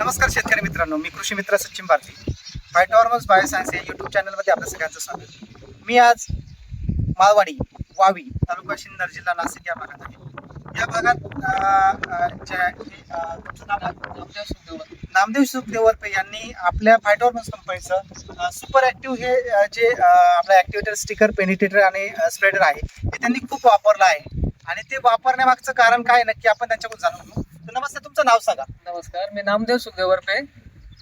नमस्कार शेतकरी मित्रांनो, मी कृषी मित्र सचिन भारती. फायटोहॉर्मोन्स बायोसायन्स या यूट्यूब चॅनलमध्ये आपल्या सगळ्यांचं स्वागत. मी आज माळवाडी, वावी, तालुका सिन्नर, जिल्हा नाशिक या भागात आहे. या भागात तुमचं नाव काय? नामदेव सुखदेवरपे यांनी आपल्या फायटोहॉर्मोन्स कंपनीचं सुपर ॲक्टिव्ह हे जे आपलं ॲक्टिवेटर, स्टिकर, पेनिट्रेटर आणि स्प्रेडर आहे हे त्यांनी खूप वापरलं आहे. आणि ते वापरण्यामागचं कारण काय नक्की आपण त्यांच्याकडून जाणून घेऊ. तर नमस्ते, तुमचं नाव सांगा. नमस्कार, मी नामदेव सुखदेवरपे,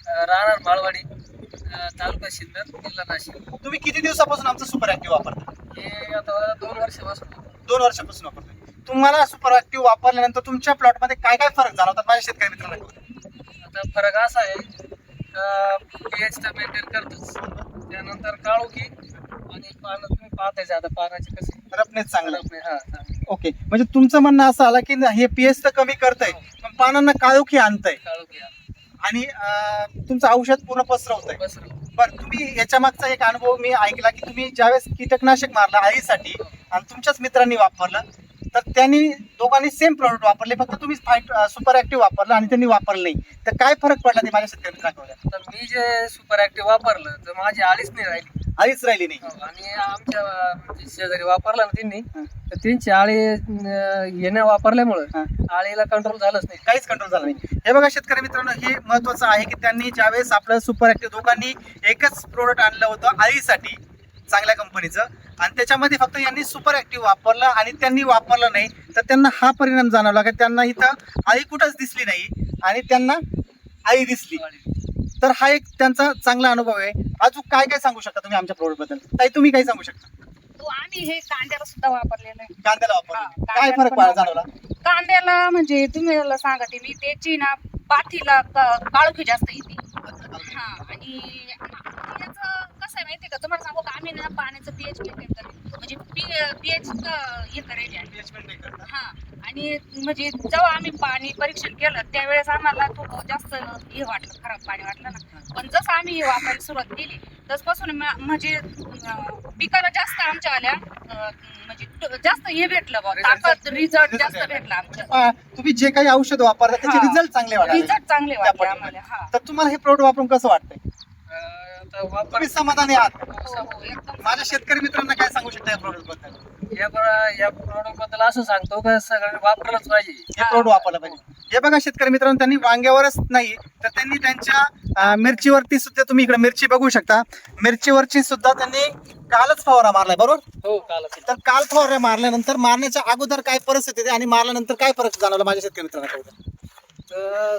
राहणार माळवाडी, तालुका सिन्नर, जिल्हा नाशिक. तुम्ही किती दिवसापासून आमचं सुपर ॲक्टिव्ह वापरता? हे आता 2 वर्षापासून. 2 वर्षापासून वापरताय. तुम्हाला सुपर ॲक्टिव्ह वापरल्यानंतर तुमच्या प्लॉटमध्ये काय काय फरक जाणवतात माझ्या शेतकरी मित्रांना? आता फरक असा आहे का पीएच तर मेंटेन करतोच, त्यानंतर काळोखी आणि पानं तुम्ही पाहताय आता पानाचे कसे रफनेस चांगलं. हा चांगले. ओके, म्हणजे तुमचं म्हणणं असं आलं की हे पीएच तर कमी करतंय पण पानांना काळोखी आणतंय काळोखी आणि तुमचं औषध पूर्ण पसरवतंय. बसर. बरं, तुम्ही याच्या मागचा एक अनुभव मी ऐकला की तुम्ही ज्यावेळेस कीटकनाशक मारलं आळीसाठी आणि तुमच्याच मित्रांनी वापरलं, तर त्यांनी दोघांनी सेम प्रॉडक्ट वापरले, फक्त तुम्ही सुपर ॲक्टिव्ह वापरलं आणि त्यांनी वापरलं नाही. तर काय फरक पडला ते माझ्या शेतकरी मित्रांकडे? तर मी जे सुपर ॲक्टिव्ह वापरलं तर माझी आळीच नाही राहिली. आळीच राहिली नाही. आणि आमच्या म्हणजे शेजारी वापरला ना त्यांनी, तर त्यांची आळी येण्या वापरल्यामुळं आळीला कंट्रोल झालंच नाही, काहीच कंट्रोल झाला नाही. हे बघा शेतकरी मित्रांनो, हे महत्वाचं आहे की त्यांनी ज्यावेळेस आपलं सुपर ॲक्टिव्ह दोघांनी एकच प्रोडक्ट आणलं होतं आळीसाठी चांगल्या कंपनीचं, आणि त्याच्यामध्ये फक्त यांनी सुपर ॲक्टिव्ह वापरलं आणि त्यांनी वापरलं नाही, तर त्यांना हा परिणाम जाणवला की त्यांना इथं आळी कुठंच दिसली नाही आणि त्यांना आळी दिसली. तर हा एक त्यांचा चांगला अनुभव आहे. अजून काय काय सांगू शकता तुम्ही आमच्या प्रोडक्ट बद्दल? ताई, तुम्ही काय सांगू शकता? आम्ही हे कांद्याला सुद्धा वापरलेलं आहे. कांद्याला हा, वापरलं, काय कांद्याला फरक पण जाणवला? कांद्याला म्हणजे तुम्ही मला सांगते मी त्याची ना पाठीला काळोखी जास्त येते. हा, आणि त्याचं कसं आहे माहितीये का, तुम्हाला सांगू का, आम्ही ना पाण्याचं पीएच मेंटेन करतो, म्हणजे पीएच हे करायचे. हा, आणि म्हणजे जेव्हा आम्ही पाणी परीक्षण केलं त्यावेळेस आम्हाला थोडं जास्त हे वाटलं, खराब पाणी वाटलं ना. पण जसं आम्ही हे वापरायला सुरुवात केली तसपासून म्हणजे पिकाला जास्त आमच्या आल्या म्हणजे जास्त हे भेटलं बघ, ताकद, रिझल्ट जास्त भेटला आमच्या. तुम्ही जे काही औषध वापरता त्याचे हा. रिझल्ट चांगले वाटले. रिझल्ट चांगले त्या वाटले पद्धतीने. आम्हाला. हा, तर तुम्हाला हे प्रोडक्ट वापरून कसं वाटतंय? आता वापर तुम्ही समाधानी आहात? हो, हो, एकदम. माझ्या शेतकरी मित्रांना काय सांगू शकता या प्रोडक्ट बद्दल? या प्रोडक्ट बद्दल असं सांगतो का सगळ्यांनी वापरलंच पाहिजे. हे प्रोडक्ट वापरलं पाहिजे. हे बघा शेतकरी मित्रांनो, त्यांनी वांग्यावरच नाही तर त्यांनी त्यांच्या मिरचीवरती सुद्धा, तुम्ही इकडे मिरची बघू शकता, मिरचीवरची सुद्धा त्यांनी कालच फवारा मारलाय, बरोबर? हो, काल तर काल फवारा मारल्यानंतर मारण्याच्या अगोदर काय परिस्थिती आहे आणि मारल्यानंतर काय फरक जाणवला माझ्या शेतकरी मित्रांना? तर